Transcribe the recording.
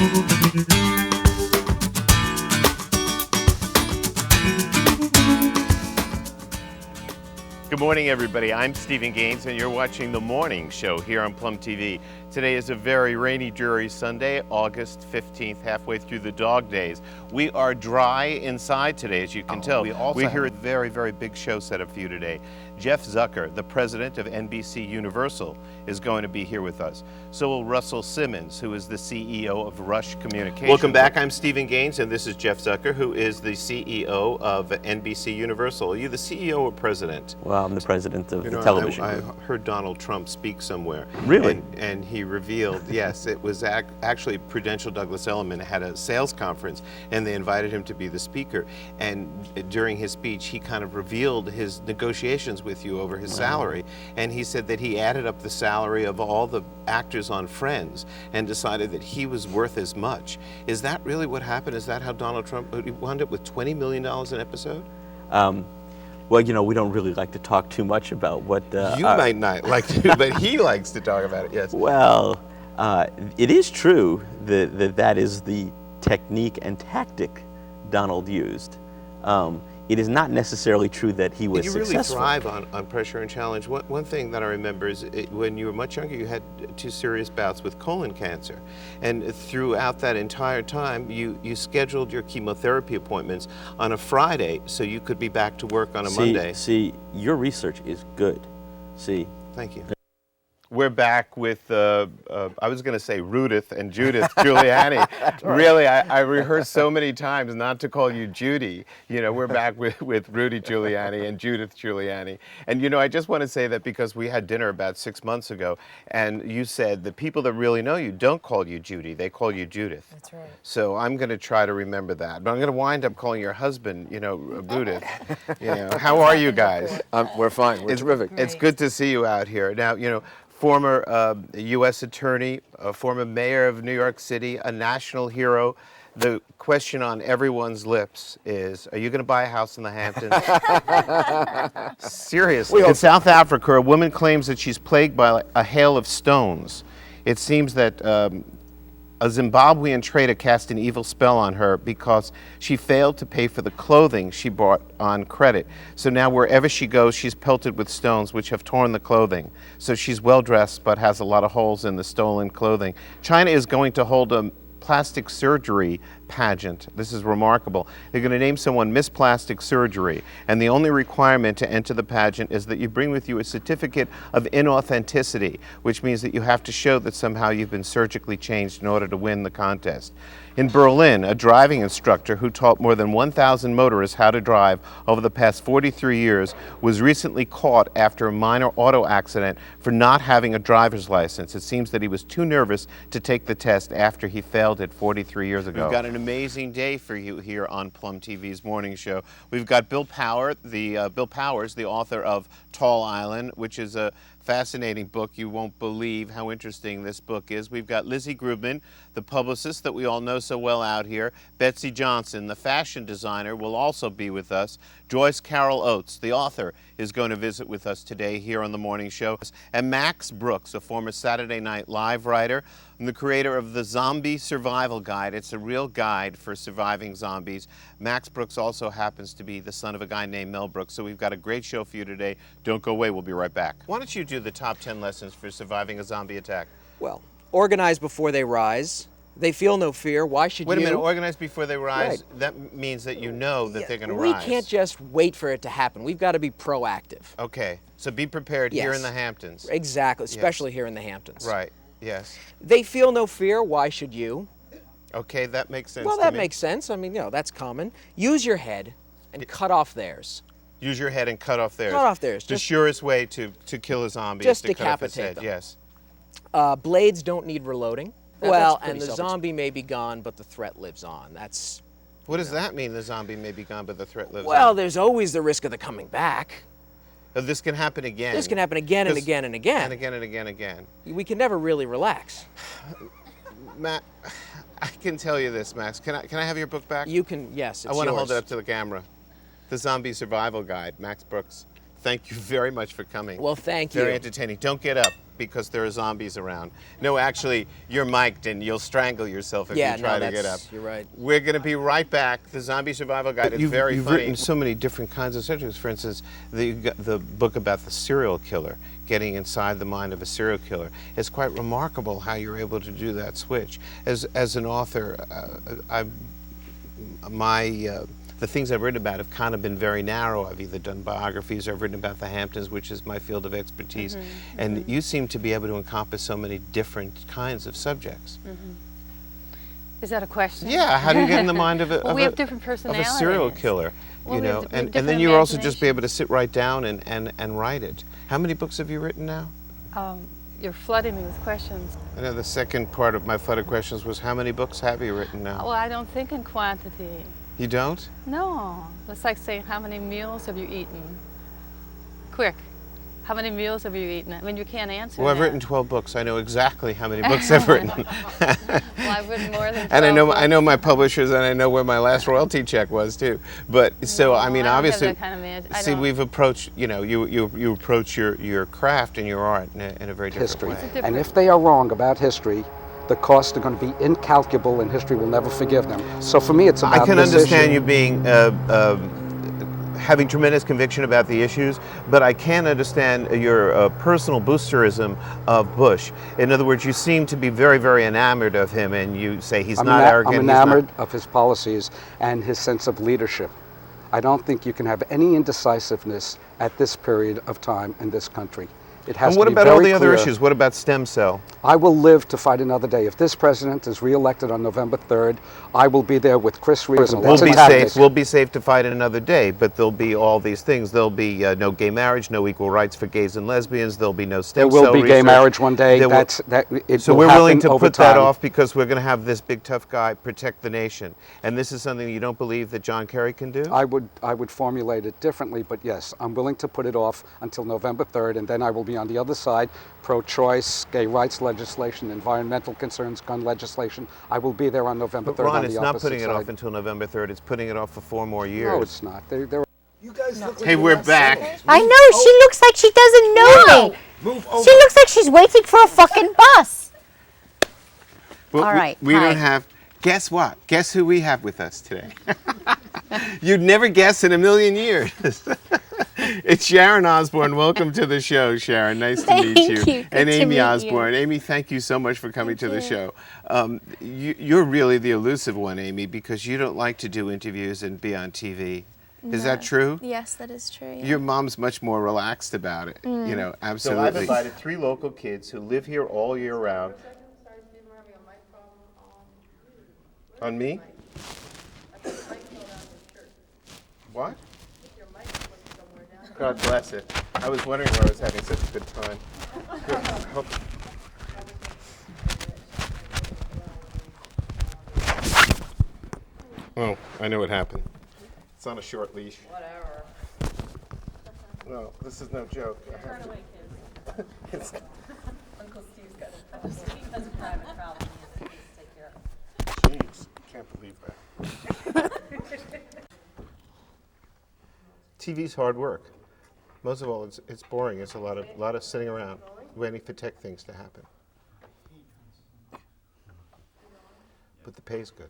Good morning, everybody. I'm Stephen Gaines, and you're watching The Morning Show here on Plum TV. Today is a very rainy, dreary Sunday, August 15th, halfway through the dog days. We are dry inside today, as you can tell. We have a very, very big show set up for you today. Jeff Zucker, the president of NBC Universal, is going to be here with us. So will Russell Simmons, who is the CEO of Rush Communications. Welcome back. I'm Stephen Gaines, and this is Jeff Zucker, who is the CEO of NBC Universal. Are you the CEO or president? Well, I'm the president of the television I group. heard Donald Trump speak somewhere. Really? And he revealed, yes, it was actually Prudential Douglas Elliman had a sales conference, and they invited him to be the speaker. And during his speech, he kind of revealed his negotiations with you over his salary. And he said that he added up the salary of all the actors on Friends and decided that he was worth as much. Is that really what happened? Is that how Donald Trump wound up with $20 million an episode? Well, you know, we don't really like to talk too much about what... you might not like to, but he likes to talk about it, yes. Well, it is true that is the technique and tactic Donald used. It is not necessarily true that he was successful. You really thrive on pressure and challenge. One thing that I remember is when you were much younger, you had 2 serious bouts with colon cancer. And throughout that entire time, you scheduled your chemotherapy appointments on a Friday so you could be back to work on a Monday. See, your research is good. See. Thank you. We're back with, I was going to say Rudolph and Judith Giuliani. Right. Really, I rehearsed so many times not to call you Judy. You know, we're back with Rudy Giuliani and Judith Giuliani. And, you know, I just want to say that because we had dinner about 6 months ago, and you said the people that really know you don't call you Judy, they call you Judith. That's right. So I'm going to try to remember that. But I'm going to wind up calling your husband, you know, Judith. You know, how are you guys? We're fine. We're terrific. It's good to see you out here. Now, you know, former U.S. attorney, a former mayor of New York City, a national hero. The question on everyone's lips is, are you going to buy a house in the Hamptons? Seriously. In South Africa, a woman claims that she's plagued by a hail of stones. It seems that a Zimbabwean trader cast an evil spell on her because she failed to pay for the clothing she bought on credit. So now wherever she goes, she's pelted with stones which have torn the clothing. So she's well dressed but has a lot of holes in the stolen clothing. China is going to hold a plastic surgery pageant. This is remarkable. They're going to name someone Miss Plastic Surgery, and the only requirement to enter the pageant is that you bring with you a certificate of inauthenticity, which means that you have to show that somehow you've been surgically changed in order to win the contest. In Berlin, a driving instructor who taught more than 1,000 motorists how to drive over the past 43 years was recently caught after a minor auto accident for not having a driver's license. It seems that he was too nervous to take the test after he failed it 43 years ago. We've got an amazing day for you here on Plum TV's Morning Show. We've got Bill Powers, the author of Tall Island, which is a fascinating book. You won't believe how interesting this book is. We've got Lizzie Grubman, the publicist that we all know so well out here. Betsy Johnson, the fashion designer, will also be with us. Joyce Carol Oates, the author, is going to visit with us today here on The Morning Show. And Max Brooks, a former Saturday Night Live writer and the creator of the Zombie Survival Guide. It's a real guide for surviving zombies. Max Brooks also happens to be the son of a guy named Mel Brooks. So we've got a great show for you today. Don't go away. We'll be right back. Why don't you do the top 10 lessons for surviving a zombie attack? Well, organize before they rise. They feel no fear. Why should you? Wait a minute. Organize before they rise. Right. That means that you know that they're going to rise. We can't just wait for it to happen. We've got to be proactive. Okay. So be prepared here in the Hamptons. Exactly. Especially here in the Hamptons. Right. Yes. They feel no fear. Why should you? Okay, that makes sense. Well, that makes sense. I mean, you know, that's common. Use your head and cut off theirs. Use your head and cut off theirs. Cut off theirs. The surest way to kill a zombie just is to cut off his decapitate head. them. Yes. Blades don't need reloading. Well, and the zombie may be gone, but the threat lives on. That's. What does that mean? The zombie may be gone, but the threat lives on. Well, there's always the risk of the coming back. This can happen again. This can happen again and again and again. And again and again and again. We can never really relax. Matt, I can tell you this, Max. Can I have your book back? You can, yes, it's I want to yours. hold it up to the camera. The Zombie Survival Guide, Max Brooks. Thank you very much for coming. Well, thank you. Very entertaining. Don't get up. because there are zombies around. No, actually, you're mic'd and you'll strangle yourself if you try to get up. You're right. We're going to be right back. The Zombie Survival Guide is very funny. You've written so many different kinds of subjects. For instance, the book about the serial killer, getting inside the mind of a serial killer. It's quite remarkable how you're able to do that switch. As an author, the things I've written about have kind of been very narrow. I've either done biographies or I've written about the Hamptons, which is my field of expertise. And you seem to be able to encompass so many different kinds of subjects. Is that a question? Yeah, how do you get in the mind of we have different personalities. of a serial killer? Well, you know, and then you also just be able to sit right down and write it. How many books have you written now? You're flooding me with questions. I know the second part of my flood of questions was how many books have you written now? Well, I don't think in quantity. You don't? No. It's like saying, how many meals have you eaten? Quick. How many meals have you eaten? I mean, you can't answer Well, I've that. written 12 books. I know exactly how many books I've written. Well, I've written more than 12 And books. I know my publishers, and I know where my last royalty check was too. But so I mean, I don't have obviously, that kind of see, we've approached. You know, you approach your craft and your art in a very different way. And if they are wrong about history, the costs are going to be incalculable, and history will never forgive them. So for me, it's about I can this understand issue. you being having tremendous conviction about the issues, but I can understand your personal boosterism of Bush. In other words, you seem to be very, very enamored of him, and you say he's not arrogant. I'm enamored of his policies and his sense of leadership. I don't think you can have any indecisiveness at this period of time in this country. It has And what to be about all very the other clear. issues? What about stem cell? I will live to fight another day. If this president is reelected on November 3rd, I will be there with Chris Reason. We'll be safe. We'll be safe to fight another day, but there'll be all these things. There'll be no gay marriage, no equal rights for gays and lesbians. There'll be no stem There cell will be gay research. marriage one day. So we're willing to put that off because we're going to have this big tough guy protect the nation. And this is something you don't believe that John Kerry can do? I would formulate it differently, but yes, I'm willing to put it off until November 3rd, and then I will be on the other side, pro-choice, gay rights legislation, environmental concerns, gun legislation. I will be there on November 3rd But Ron, on the it's opposite not putting it side. off until November 3rd. It's putting it off for 4 more years. No, it's not. They're You guys look like Hey, you're we're not back. serious. I know, she looks like she doesn't know me. Move over. She looks like she's waiting for a fucking bus. Well, All right, We hi. don't have. Guess what? Guess who we have with us today? You'd never guess in a million years. It's Sharon Osbourne. Welcome to the show, Sharon. Nice to meet you. Thank you. Good And to Amy meet you. Osbourne. Amy, thank you so much for coming to the show. You're really the elusive one, Amy, because you don't like to do interviews and be on TV. Is that true? Yes, that is true. Yeah. Your mom's much more relaxed about it. You know, absolutely. So I've invited 3 local kids who live here all year round. On me? What? God bless it. I was wondering where I was having such a good time. Good. Oh, I know what happened. It's on a short leash. Whatever. No, this is no joke. I have to. It's, Uncle Steve's got it. Steve has a private problem he has to take care of. jeez, can't believe that. TV's hard work. Most of all, it's boring. It's a lot of sitting around waiting for tech things to happen. But the pay's good.